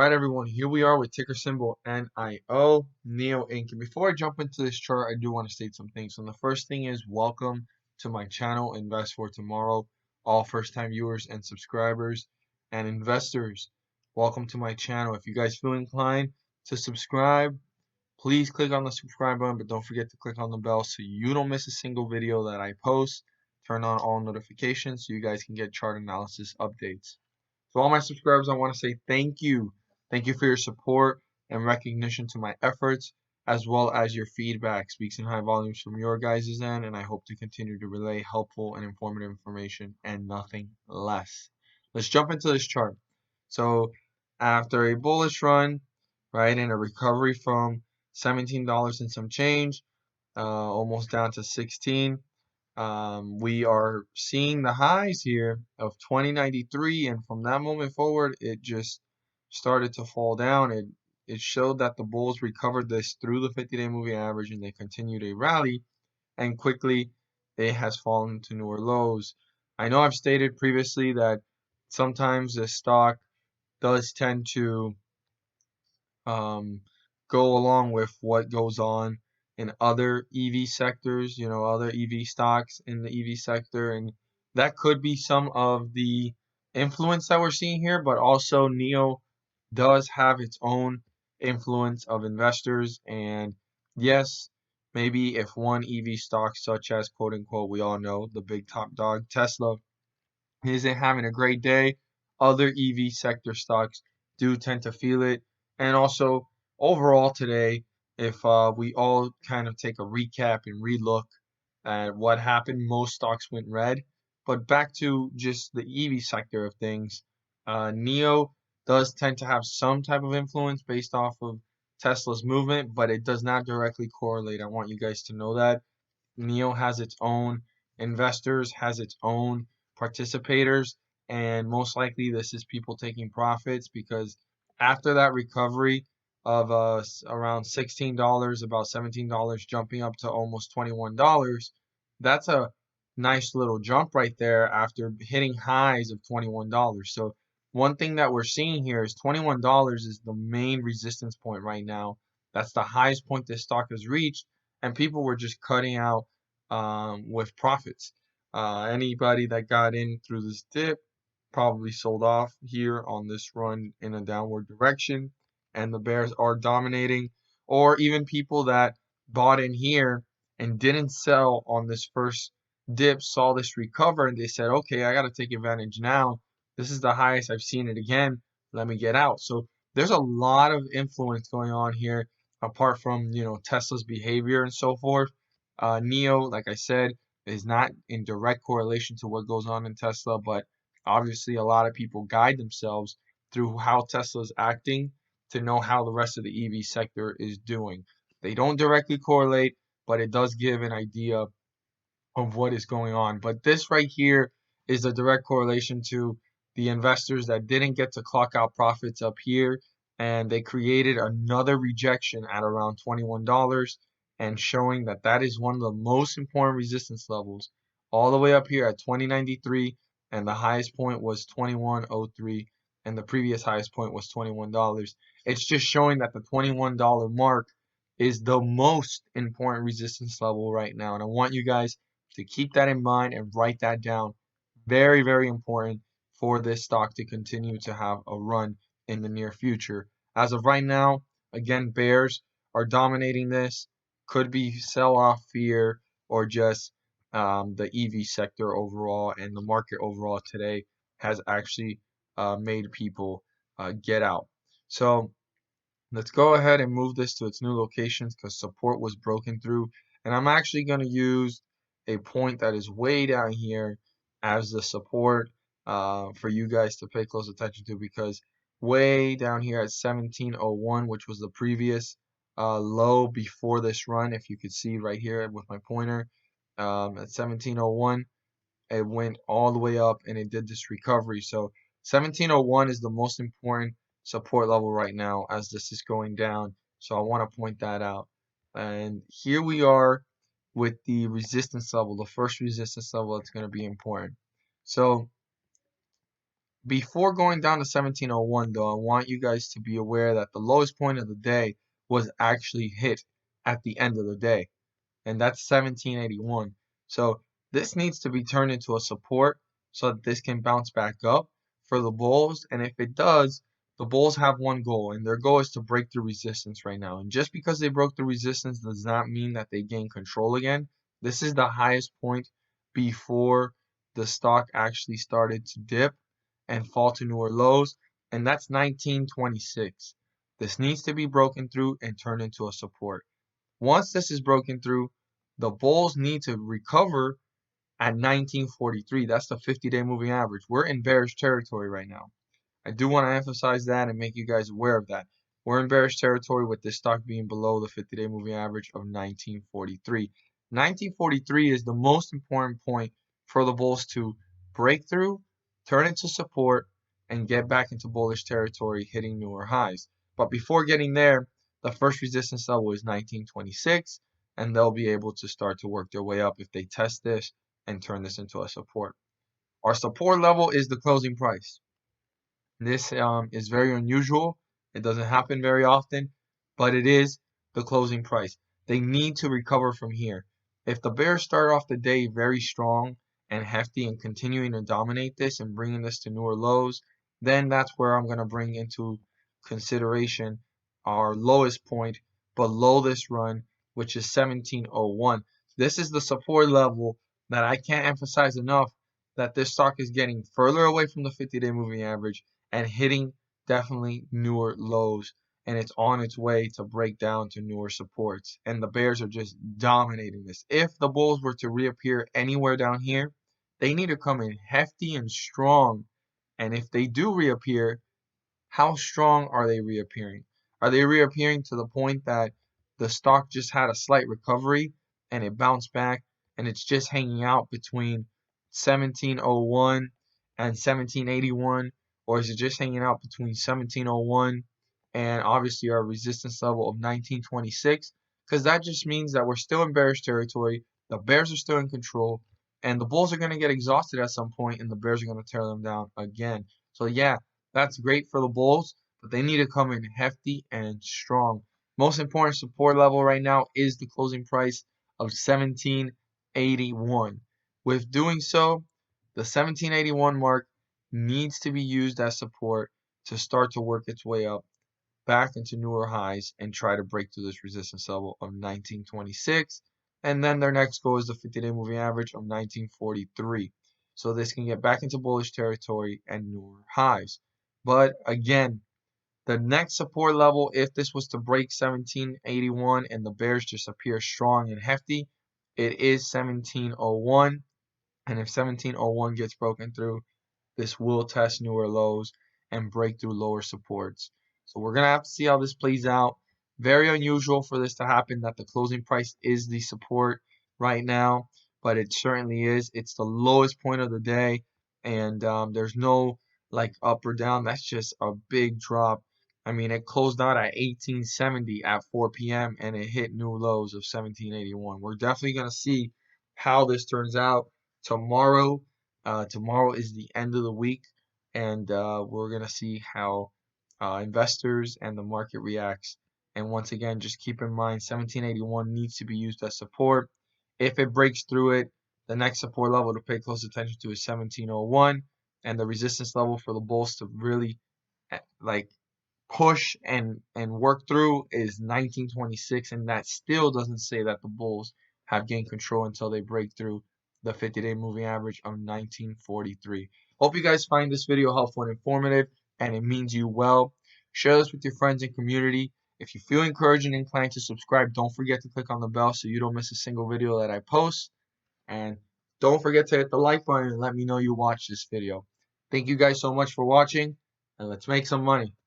Alright everyone, here we are with ticker symbol NIO, NEO Inc. And before I jump into this chart, I do want to state some things. So the first thing is welcome to my channel, Invest for Tomorrow. All first time viewers and subscribers and investors, welcome to my channel. If you guys feel inclined to subscribe, please click on the subscribe button, but don't forget to click on the bell so you don't miss a single video that I post. Turn on all notifications so you guys can get chart analysis updates. To all my subscribers, I want to say thank you. Thank you for your support and recognition to my efforts, as well as your feedback. Speaks in high volumes from your guys' end, and I hope to continue to relay helpful and informative information and nothing less. Let's jump into this chart. So after a bullish run, right, and a recovery from $17 and some change, almost down to 16. We are seeing the highs here of 2093, and from that moment forward, it just started to fall down. It showed that the bulls recovered this through the 50-day moving average, and they continued a rally, and quickly it has fallen to newer lows. I know I've stated previously that sometimes the stock does tend to go along with what goes on in other EV sectors, other EV stocks in the EV sector, and that could be some of the influence that we're seeing here, but also NEO does have its own influence of investors, and yes, maybe if one EV stock such as quote unquote, we all know the big top dog Tesla isn't having a great day, other EV sector stocks do tend to feel it. And also, overall today, if we all kind of take a recap and relook at what happened, most stocks went red. But back to just the EV sector of things, NEO does tend to have some type of influence based off of Tesla's movement, but it does not directly correlate. I want you guys to know that. NEO has its own investors, has its own participators, and most likely this is people taking profits because after that recovery of around $16, about $17 jumping up to almost $21, that's a nice little jump right there after hitting highs of $21. So one thing that we're seeing here is $21 is the main resistance point right now. That's the highest point this stock has reached, and people were just cutting out with profits. Anybody that got in through this dip probably sold off here on this run in a downward direction, and the bears are dominating. Or even people that bought in here and didn't sell on this first dip saw this recover and they said, okay, I got to take advantage now. This is the highest I've seen it again. Let me get out. So there's a lot of influence going on here apart from Tesla's behavior and so forth. NEO, like I said, is not in direct correlation to what goes on in Tesla, but obviously a lot of people guide themselves through how Tesla is acting to know how the rest of the EV sector is doing. They don't directly correlate, but it does give an idea of what is going on. But this right here is a direct correlation to the investors that didn't get to clock out profits up here, and they created another rejection at around $21 and showing that that is one of the most important resistance levels all the way up here at 2093, and the highest point was 2103, and the previous highest point was $21. It's just showing that the $21 mark is the most important resistance level right now, and I want you guys to keep that in mind and write that down. Very, very important for this stock to continue to have a run in the near future. As of right now, again, bears are dominating this. Could be sell-off fear or just the EV sector overall, and the market overall today has actually made people get out. So let's go ahead and move this to its new locations because support was broken through. And I'm actually going to use a point that is way down here as the support for you guys to pay close attention to, because way down here at 1701, which was the previous low before this run, if you could see right here with my pointer, at 1701, it went all the way up and it did this recovery. So 1701 is the most important support level right now as this is going down. So I want to point that out. And here we are with the resistance level, the first resistance level that's going to be important. So Before going down to 1701, though, I want you guys to be aware that the lowest point of the day was actually hit at the end of the day, and that's 1781. So this needs to be turned into a support so that this can bounce back up for the bulls. And if it does, the bulls have one goal, and their goal is to break through resistance right now. And just because they broke the resistance does not mean that they gain control again. This is the highest point before the stock actually started to dip and fall to newer lows, and that's 1926. This needs to be broken through and turned into a support. Once this is broken through, the bulls need to recover at 1943. That's the 50-day moving average. We're in bearish territory right now. I do want to emphasize that and make you guys aware of that. We're in bearish territory with this stock being below the 50-day moving average of 1943. 1943 is the most important point for the bulls to break through, turn into support, and get back into bullish territory, hitting newer highs. But before getting there, the first resistance level is 1926, and they'll be able to start to work their way up if they test this and turn this into a support. Our support level is the closing price. This is very unusual. It doesn't happen very often, but it is the closing price. They need to recover from here. If the bears start off the day very strong and hefty and continuing to dominate this and bringing this to newer lows, then that's where I'm going to bring into consideration our lowest point below this run, which is 1701. This is the support level that I can't emphasize enough, that this stock is getting further away from the 50-day moving average and hitting definitely newer lows, and it's on its way to break down to newer supports, and the bears are just dominating this. If the bulls were to reappear anywhere down here, they need to come in hefty and strong, and if they do reappear, how strong are they reappearing? Are they reappearing to the point that the stock just had a slight recovery and it bounced back and it's just hanging out between 1701 and 1781? Or is it just hanging out between 1701 and obviously our resistance level of 1926? Because that just means that we're still in bearish territory, the bears are still in control, and the bulls are going to get exhausted at some point and the bears are going to tear them down again. So yeah, that's great for the bulls, but they need to come in hefty and strong. Most important support level right now is the closing price of 1781. With doing so, the 1781 mark needs to be used as support to start to work its way up back into newer highs and try to break through this resistance level of 1926. And then their next goal is the 50-day moving average of 1943. So this can get back into bullish territory and newer highs. But again, the next support level, if this was to break 1781 and the bears just appear strong and hefty, it is 1701. And if 1701 gets broken through, this will test newer lows and break through lower supports. So we're going to have to see how this plays out. Very unusual for this to happen, that the closing price is the support right now, but it certainly is. It's the lowest point of the day, and there's no like up or down. That's just a big drop. I mean, it closed out at 1870 at 4 p.m. and it hit new lows of 1781. We're definitely going to see how this turns out tomorrow. Tomorrow is the end of the week, and we're going to see how investors and the market reacts. And once again, just keep in mind 1781 needs to be used as support. If it breaks through it, the next support level to pay close attention to is 1701, and the resistance level for the bulls to really like push and work through is 1926, and that still doesn't say that the bulls have gained control until they break through the 50-day moving average of 1943. Hope you guys find this video helpful and informative, and it means you well. Share this with your friends and community. If you feel encouraged and inclined to subscribe, don't forget to click on the bell so you don't miss a single video that I post. And don't forget to hit the like button and let me know you watched this video. Thank you guys so much for watching, and let's make some money.